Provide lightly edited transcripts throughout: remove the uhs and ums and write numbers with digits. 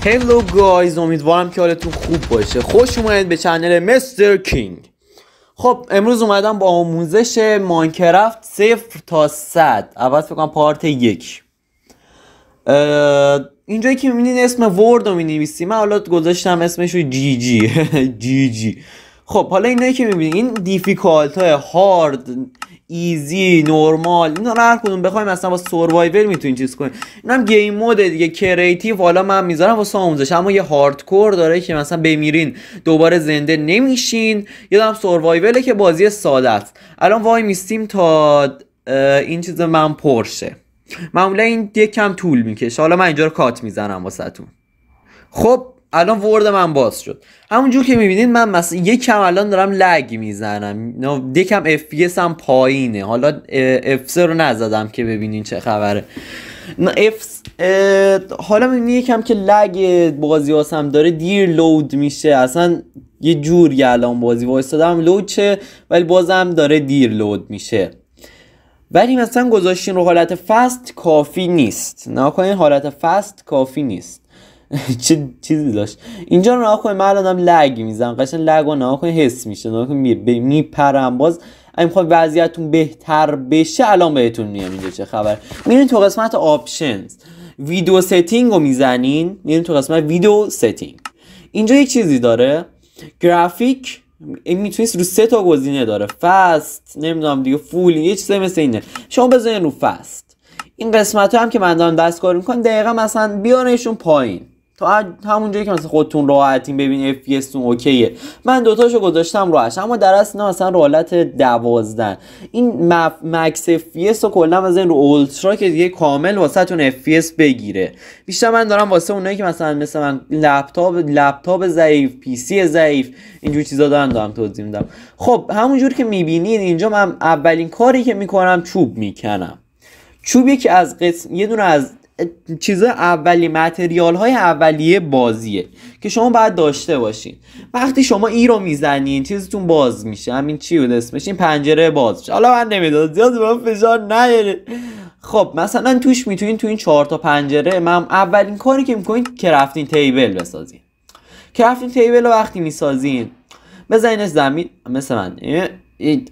هلو گایز، امیدوارم که حالتون خوب باشه. خوش اومدید به چنل مستر کینگ. خب امروز اومدم با آموزش ماینکرافت 0 تا 100. اول فکر کنم پارت 1. اینجایی که میبینین اسم ورد رو مینویسیم، من حالا گذاشتم اسمش رو جی جی جی جی. خب حالا اینایی که میبینین این دیفیکالت های هارد، ایزی، نورمال، اینا رو هر کدوم بخوایم مثلا با سروایول میتونین چیز کنین. اینم گیم مود دیگه، کریتیو حالا من میذارم واسه آموزش. اما یه هاردکور داره که مثلا بمیرین دوباره زنده نمیشین. یه دام سروایوله که بازی ساده است. الان وای میستیم تا این چیز من پرشه. معمولا این یکم طول میکشه. حالا من اینجا رو کات میزنم واسهتون. خب الان ورد من باز شد. همونجور که میبینید من مثلا یکم الان دارم لگ میزنم، یکم FPS هم پایینه. حالا F3 رو نزدم که ببینین چه خبره. حالا میبینید یکم که لگ بازی واسم داره دیر لود میشه. اصلا یه جوری الان بازی وایستادم لود چه، ولی بازم داره دیر لود میشه. ولی مثلا گذاشتین رو حالت فست کافی نیست. نکنین حالت فست کافی نیست. چه چیزی داشت اینجا رو نگاه کنید. من الانم لگ میزنم، قشنگ لگ رو نگاه کنید، حس میشه. نگاه کنید میپرم. باز اگه میخواید وضعیتتون بهتر بشه الان بهتون میگم اینجا چه خبر. میرین تو قسمت آپشنز، ویدیو ستینگ رو میزنین. میرین تو قسمت ویدیو ستینگ. اینجا یک چیزی داره گرافیک. میتونید رو 3 تا گزینه داره، فست، نمیدونم دیگه، فول، یه چیزی مثل اینه. شما بزنین رو فست. این قسمت هم که من دارم دستکاری میکنم دقیقا مثلا بیارنشون پایین تا همون جایی که مثلا خودتون راحتین ببین FPS تون اوکیه. من دوتاشو گذاشتم رو 8، اما در اصل اینا مثلا رو حالت 12. این مکس FPS رو کلا بزنین رو اولترا که دیگه کامل واسهتون FPS بگیره. بیشتر من دارم واسه اونایی که مثلا من لپتاپ ضعیف، PC ضعیف، اینجور چیزا دارم توضیح میدم. خب همونجور که میبینید اینجا من اولین کاری که میکنم چوب میکنم. چوبی که از یه دونه از چیزا اولی، متریال های اولیه بازیه که شما باید داشته باشین. وقتی شما ای رو میزنین چیزتون باز میشه. همین چی بود اسمش؟ این پنجره باز میشه. حالا من نمیدونم زیاد من فشار نیاره. خب مثلا توش میتونین تو این 4 تا پنجره، من اولین کاری که میکنین کرافتینگ تیبل بسازین. کرافتینگ تیبل رو وقتی میسازین بزنینش زمین. مثلا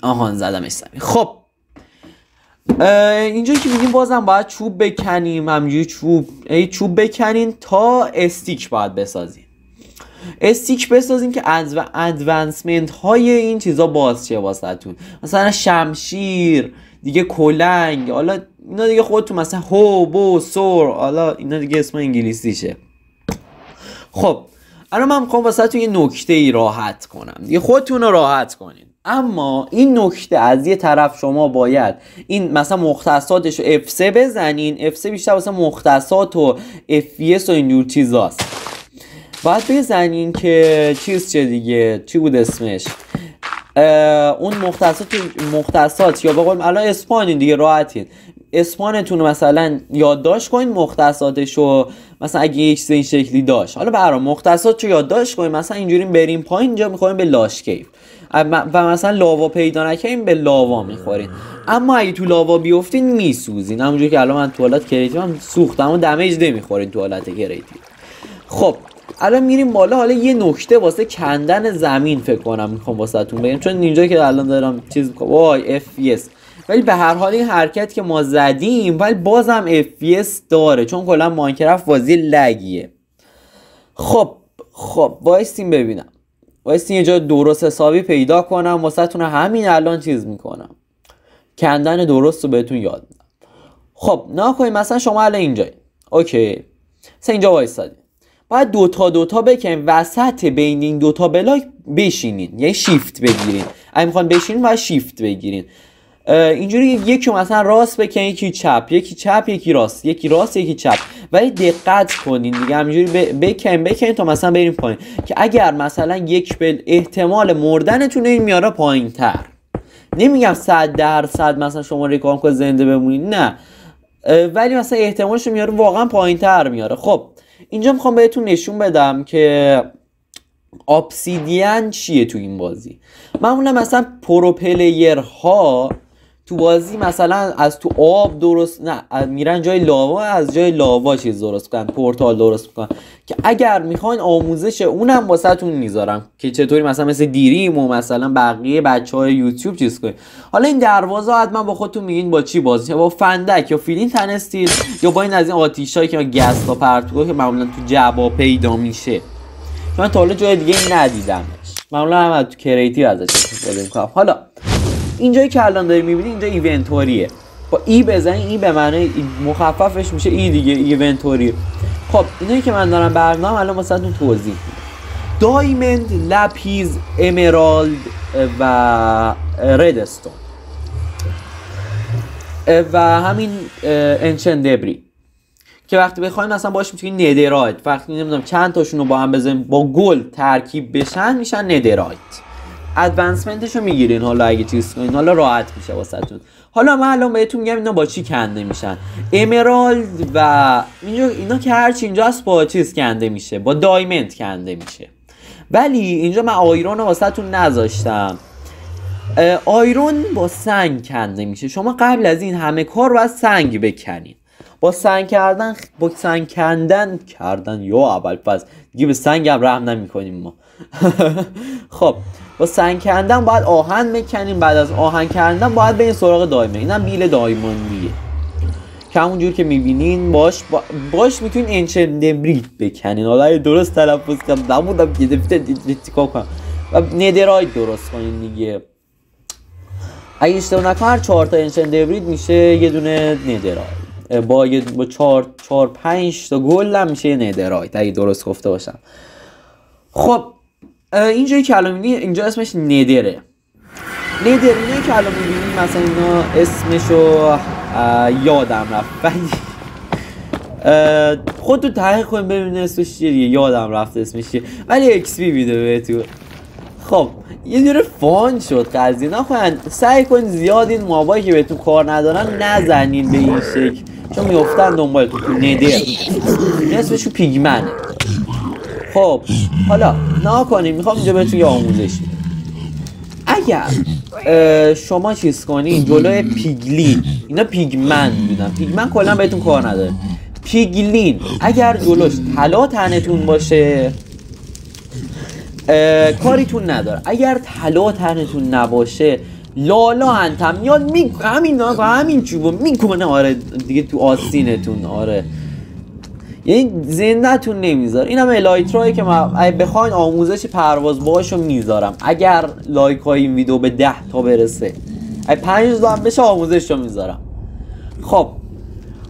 آهان زدمش زمین. خب اینجا که میگیم بازم باید چوب بکنیم. همینجوری چوب بکنین تا استیک باید بسازیم. استیک بسازیم که ادوانسمنت های این چیزا باز شه واسهتون. مثلا شمشیر دیگه، کلنگ، حالا اینا دیگه خودتون مثلا بو، سور، حالا اینا دیگه اسم انگلیسیشه. خب الان من میخوام واسهتون یه نکته ای راحت کنم دیگه، خودتون رو راحت کنین. اما این نکته از یه طرف شما باید این مثلا مختصاتش رو F3 بزنین. F3 بیشتر واسه مختصات و FPS و اینجور چیزاست. باید بزنین که چه دیگه، چی بود اسمش، اون مختصات یا بقول الان اسپانین دیگه، راحتین اسپانتون رو مثلا یادداشت کنین، مختصاتشو مثلا اگه یه چیز این شکلی داشت، حالا برام مختصاتشو یادداشت کنین. مثلا اینجوری بریم پایین، اینجا میخوریم به لاش کیف و مثلا لاوا پیدا نکنین به لاوا میخورین. اما اگه تو لاوا بیافتین میسوزین. همونجوری که الان من تو حالت کریتیو هم سوختم و دمیج نمیخورین تو حالت کریتیو. خب الان میریم بالا. حالا یه نکته واسه کندن زمین فکر کنم میخوام واسهتون بگم، چون اینجا که الان دارم چیز میکنم وای FPS، ولی به هر حال این حرکت که ما زدیم ولی بازم FPS داره، چون کلا ماینکرافت بازی لگیه. خب وایستیم ببینم، وایستیم یه جا درست حسابی پیدا کنم واسهتون. همین الان چیز میکنم، کندن درست رو بهتون یاد میدم. خب نکنید مثلا شما الان اینجایی، اوکی، مثلا اینجا وایستادین، باید دوتا بکنین وسط بین این دوتا بلاک بشینین، یعنی شیفت بگیرین. اگه میخواین بشینین باید شیفت بگیرین. اینجوری یکی مثلا راست بکن، یکی چپ، یکی راست، یکی چپ. ولی دقت کنین دیگه، همینجوری بکن تا مثلا بریم پایین، که اگر مثلا یک بل احتمال مردنتون این میاره پایین تر. نمیگم 100% مثلا شما ریکام کنید زنده بمونید، نه، ولی مثلا احتمالش میاره واقعا پایین تر میاره. خب اینجا میخوام بهتون نشون بدم که ابسیدین چیه تو این بازی. معمولا مثلا پرو پلیر ها تو بازی مثلا از تو آب درست نه میرن جای لاوا، از جای لاوا چیز درست کنن، پورتال درست کنن که اگر میخواین آموزش اونم واسهتون میذارم که چطوری مثلا مثل دیریم و مثلا بقیه بچهای یوتیوب چیز کنین. حالا این دروازه حتما با خودتون میگین با چی بازی، با فندک یا فیلین تنستید یا با این از این آتیشایی که گس تا پرتوها که معمولا تو جبا پیدا میشه. من تا حالا جای دیگه ندیدمش، معمولا هم تو کریتیو ازش استفاده میکنم. حالا اینجایی که الان داری میبینی اینجا ایونتوریه، با ای بزنی ای به معنی مخففش میشه ای دیگه، ایونتوری. خب اینایی که من دارم برنامه الان واسهتون توضیح میدم. دایموند، لپیز، امرالد و ردستون و همین انچن دبری که وقتی بخوایم مثلا باش میتونین ندرایت، وقتی نمیدونم چند تاشون رو با هم بزنیم با گلد ترکیب بشن میشن ندرایت. ادوانسمنتشو میگیرین حالا اگه چیز کنین، حالا راحت میشه واسهتون. حالا من الان بهتون میگم اینا با چی کنده میشن. امرالد و اینا که هرچی اینجا هست با چیز کنده میشه، با دایموند کنده میشه. ولی اینجا من آیرون رو واسهتون نذاشتم. آیرون با سنگ کنده میشه. شما قبل از این همه کار باید سنگ بکنین. با سنگ کردن یا اول پس دیگه به سنگ هم رحم نمی کنیم ما. خب با سنگ کردن باید آهن بکنیم، بعد از آهن کردن باید برین سراغ دایموند. اینم بیل دایموندیه که همونجور که میبینین باش میتونین انچن دبریت بکنین. حالا درست تلفظ کنم نمودم که چیکار کنم و ندرایت درست کنین دیگه. اگه اشتباه نکنم هر 4 تا انچن دبریت میشه یه دونه ندرایت، با 4-5 تا گل هم میشه یه ندرایت اگه درست گفته باشم. خب اینجایی که الان میبینید اینجا اسمش ندره. اینه که الان میبینید مثلا اینا اسمشو یادم رفت ولی خودتون تحقیق کنید ببینید اسمش چیه دیگه، یادم رفت اسمش چیه ولی ایکس پی میده بهتون. خب یه جوره فان شد قضیه. نخواهن سعی کنید زیاد این مابایی که بهتون کار ندارن نزنین به این شکل چون میافتن دنبالتون. تو ندر اسمشو پیگمنه. خب حالا نکنیم میخوام اینجا بهتون یه آموزش بدم. اگر شما چیز کنین جلوی پیگلین، اینا پیگمن بودن، پیگمن کلا بهتون کار نداره. پیگلین اگر جلوش طلا تنتون باشه کاریتون نداره. اگر طلا تنتون نباشه لالا انتم میاد همین چوبو میکنه آره دیگه تو آستینتون. آره یعنی زنده‌تون نمیذاره. اینم الایترایی که من بخواین آموزش پرواز باهاشو میذارم. اگر لایک های این ویدیو به 10 تا برسه 5 تا هم بشه آموزشو میذارم. خب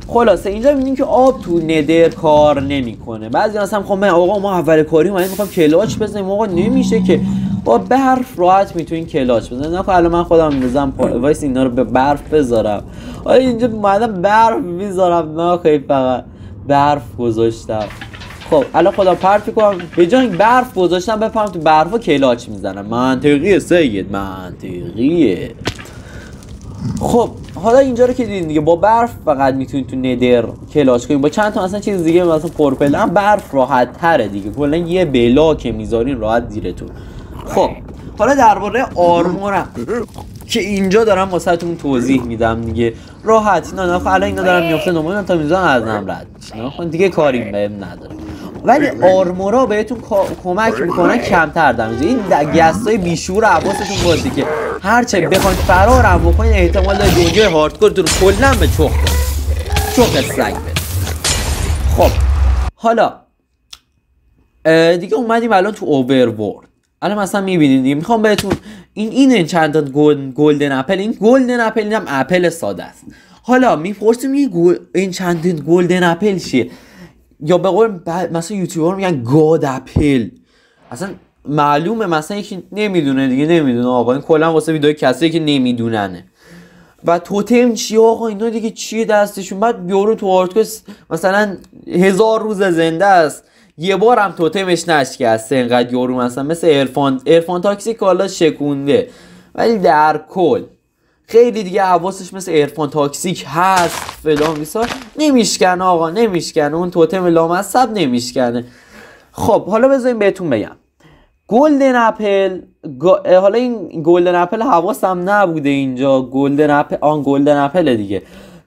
خلاصه اینجا میبینیم که آب تو ندر کار نمیکنه. بعضی مثلا میگم آقا ما اول کاری میخوام کلاچ بزنیم. آقا نمیشه که با برف راحت میتونین کلاچ بزنین. نه الان من خودم میذارم وایس اینا رو به برف بذارم. آره اینجا اومدم برف میذارم، نه خیلی فقط برف گذاشتم. خب الان خدا پرت کنم به جای برف گذاشتم بفهم تو برفا کلاچ میزنم. منطقیه سید، منطقیه. خب حالا اینجا رو که دیدین دیگه با برف فقط میتونید تو ندر کلاچ کنید. با چند تا مثلا چیز دیگه مثلا پرپل هم برف راحت تره دیگه. کلا یه بلا که میذارین راحت زیرتون. خب حالا درباره آرمورم که اینجا دارم واسهتون توضیح میدم دیگه. راحت اینا الان اینا دارم میفته نمونه تا میذارم از هم رد میشن دیگه کاری بهم نداره. ولی آرمورا بهتون کمک میکنن کمتر دمیج. این گستای بیشور حواستون باشه که هرچه بخواید فرارم بکنین احتمال داره اونجای هاردکورتون کلا به چخ کنه، چخ سگ بده. خب حالا دیگه اومدیم الان تو اوورورلد. الان مثلا میبینید دیگه میخوام بهتون این چند تا گلدن اپل، این گلدن اپل اینم اپل ساده است. حالا میپرسیم این چند گلدن اپل چیه؟ یا به قول مثلا یوتیوبر میگن گاد اپل. اصلا معلومه مثلا یکی نمیدونه دیگه، نمیدونه آقا این کلا واسه ویدیو کسایی که نمیدوننه. و توتم چیه آقا اینا دیگه چیه دستشون؟ بعد بیارو تو آرتکس مثلا 1000 روز زنده است یه بار هم توتمش نشکسته اینقدر یارو مثلا مثل عرفان تاکسیک حالا شکونده. ولی در کل خیلی دیگه حواسش مثل عرفان تاکسیک هست فلان بیسار نمیشکنه آقا، نمیشکنه اون توتم لامصب نمیشکنه. خب حالا بذاریم بهتون بگم گلدن اپل حالا این گلدن اپل حواسم نبوده اینجا. گلدن اپل گلدن اپل دیگه.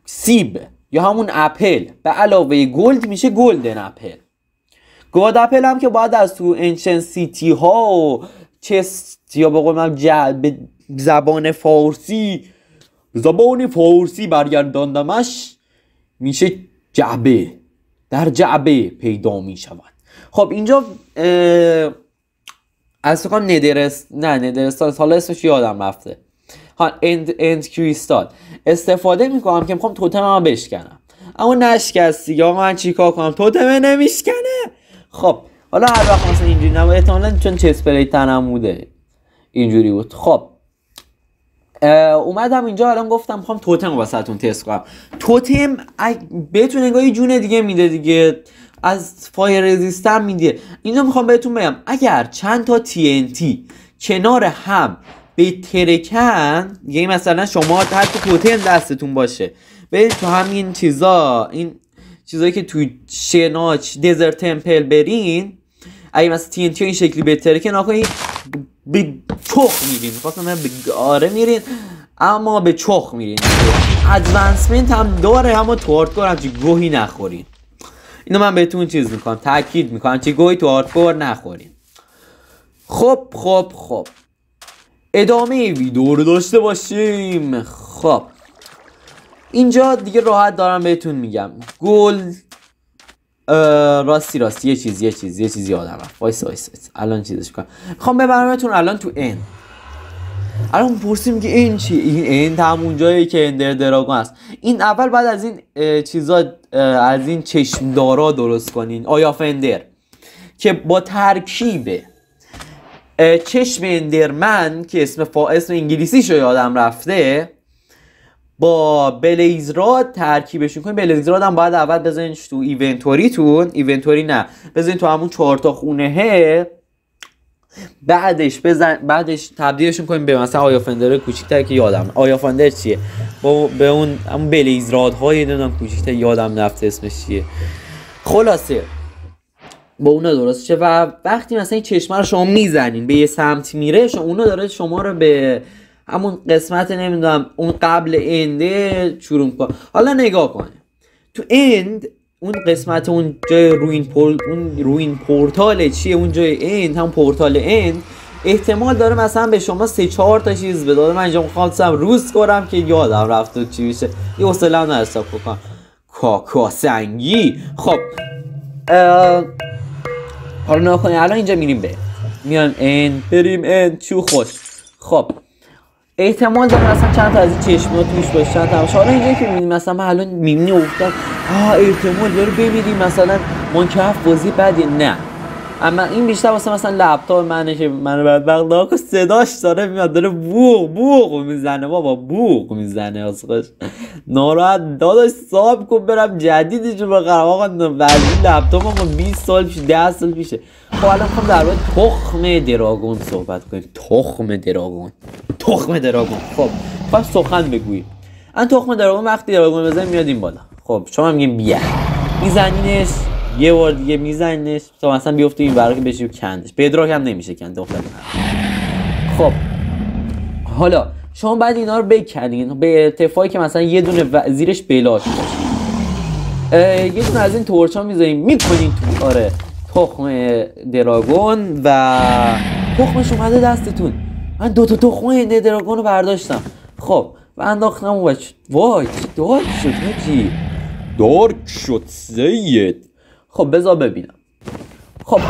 سیب یا همون اپل به علاوه گلد میشه گلدن اپل. گاد اپل هم که باید از تو انشن سیتی ها و چست یا به قول من به زبان فارسی برگرداندمش میشه جعبه. در جعبه پیدا میشود. خب اینجا از فکرم ندرستان حالا اسمش یادم رفته. ها اند کریستال استفاده میکنم که میخوام توتمم بشکنم، اما نشکستی. یا من چیکار کنم؟ توتمه نمیشکنه. خب حالا هر وقت مثلا اینجوری نبود، احتمالاً چون چست پلیت تنم بوده اینجوری بود. خب اومدم اینجا الان گفتم میخوام توتم واسهتون تست کنم. توتم بهتون انگار یه جون دیگه میده دیگه، از فایر رزیستر میده. اینجا میخوام بهتون بگم اگر چند تا TNT کنار هم به ترکن، یعنی مثلا شما حتی توتم دستتون باشه برید تو همین چیزا، این چیزایی که توی شناچ دزرت تمپل برین، اگه مثلا TNT این شکلی به ترکن آقایی به چخ میرین. خواستم به گاره میرین اما به چخ میرین. ادوانسمنت هم داره اما تو هاردکور همچی گوهی نخورین. اینو من بهتون چیز میکنم، تاکید میکنم چی گوهی تو هاردکور نخورین. خب ادامه ویدیو رو داشته باشیم. خب اینجا دیگه راحت دارم بهتون میگم. گل راستی یه چیز یادم رفت. وایس الان چیزش کنم. میخوام ببرمتون الان تو این. الان پرسیم که این چی؟ این همون جایی که اندر دراگون است. این اول بعد از این چیزا، از این چشمدارا درست کنین، آیا فندر که با ترکیب چشم اندرمن که اسم انگلیسیشو یادم رفته با بلیزراد ترکیبشون کنین. بلیزراد هم باید اول بزنینش تو ایونتوری نه بزنین تو همون 4 تا خونه. بعدش تبدیلشون کنیم به مثلا آیا فندر کوچیک‌تر که یادم. آیا فندر چیه؟ به اون همون بلیزرادهای نمیدونم کوچیک‌تر یادم رفته اسمش چیه. خلاصه با اونا درست شه و وقتی مثلا این چشمه رو شما میزنین به یه سمت میره، اونا داره شما رو به همون قسمت نمیدونم اون قبل انده شروع کنه. حالا نگاه کنه تو اند اون قسمت اون جای روین پورتال چیه؟ اون جای اند هم پورتال اند احتمال داره مثلا به شما 3-4 تا چیز بده. من اینجا می‌خواستم روز کنم که یادم رفته چی میشه، یه حوصله نداشتم بکنم. کاکا سنگی. خب حالا نکنه الان اینجا میریم میایم اند، بریم اند چو خوش. خب احتمال داره مثلا چند تا از این چشم‌ها توش باشه، چند تا. حالا اینجا که می‌بینیم مثلا من الان می‌بینی افتاد احتمال داره ببینیم مثلا منکف بازی بدی. نه، اما این بیشتر واسه مثلا لپتاپ منه که من بدبخت داکو صداش داره میاد، داره بوق میزنه. بابا بوق میزنه اصلاش ناراحت داداش. صاحب کو برم جدیدشو بخرم. آقا ولی لپتاپم 20 سال پیش 10 سال پیشه. خب الان میخوام در مورد تخم دراگون صحبت کنیم. تخم دراگون. خب سخن بگوییم. ان تخم دراگون وقتی دراگون بزنیم میاد این بالا. خب شما میگین بیا میزنینش، یه بار دیگه میزنینش تا مثلا بیفته این ورقه بشه کندش. بدراک هم نمیشه کند دختر. خب حالا شما بعد اینا رو بکنین به ارتفاعی که مثلا یه دونه زیرش بلاش باشه. یه دونه از این تورچا میذارین میکنین تو تخم دراگون و تخمش اومده دستتون. من 2 تا تخم دراگون رو برداشتم. خب و انداختم اون بچه. وای دارک شد سید. خب بذار ببینم. خب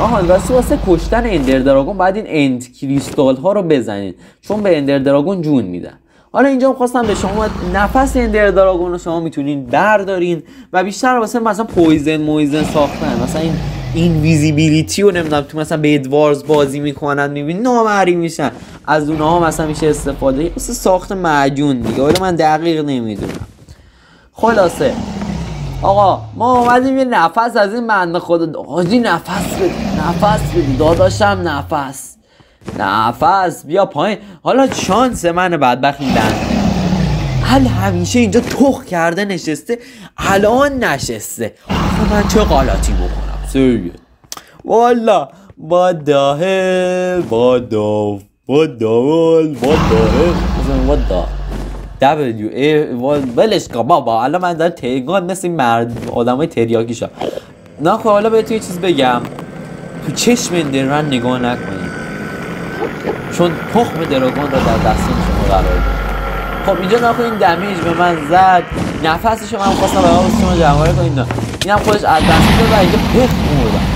واسه کشتن اندر دراگون باید این اند کریستال ها رو بزنید چون به اندر دراگون جون میدن. حالا اینجا خواستم به شما نفس اندر دراگون رو شما میتونین بردارین و بیشتر واسه مثلا پویزن ساختن، مثلا این اینویزیبیلیتی رو نمیدونم تو مثلا به ادوارز بازی میکنن میبینی نامری میشن، از اونها مثلا میشه استفاده واسه ساخت معجون دیگه. حالا من دقیق نمیدونم. خلاصه آقا ما اومدیم یه نفس از این بنده خدا. حاجی نفس بدی داداشم، نفس بیا پایین. حالا شانس من بدبخت این بنده همیشه اینجا تخ کرده نشسته، الان نشسته. من چه غلطی بکنم سید؟ والا با داهل با داو با داول با داهل با دا دبلیو ای ولش کن بابا. الان من دارم تیگان مثل مرد آدمای تریاکی شد. نه خب حالا بهتون یه چیز بگم، تو چشم درن نگاه نکنید چون تخم دراگون رو در دستون شما قرار داد. خب اینجا نکنید این دمیج به من زد، نفسشو من خواستم به آقا شما جمعه کنید، این هم خودش از دست داد و اینجا پخ موردم.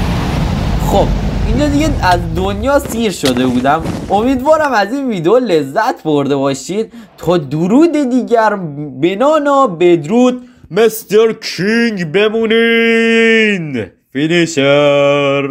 خب اینجا دیگه از دنیا سیر شده بودم. امیدوارم از این ویدیو لذت برده باشید. تا درود دیگر بنانا بدرود مستر کینگ بمونین. فینیشر.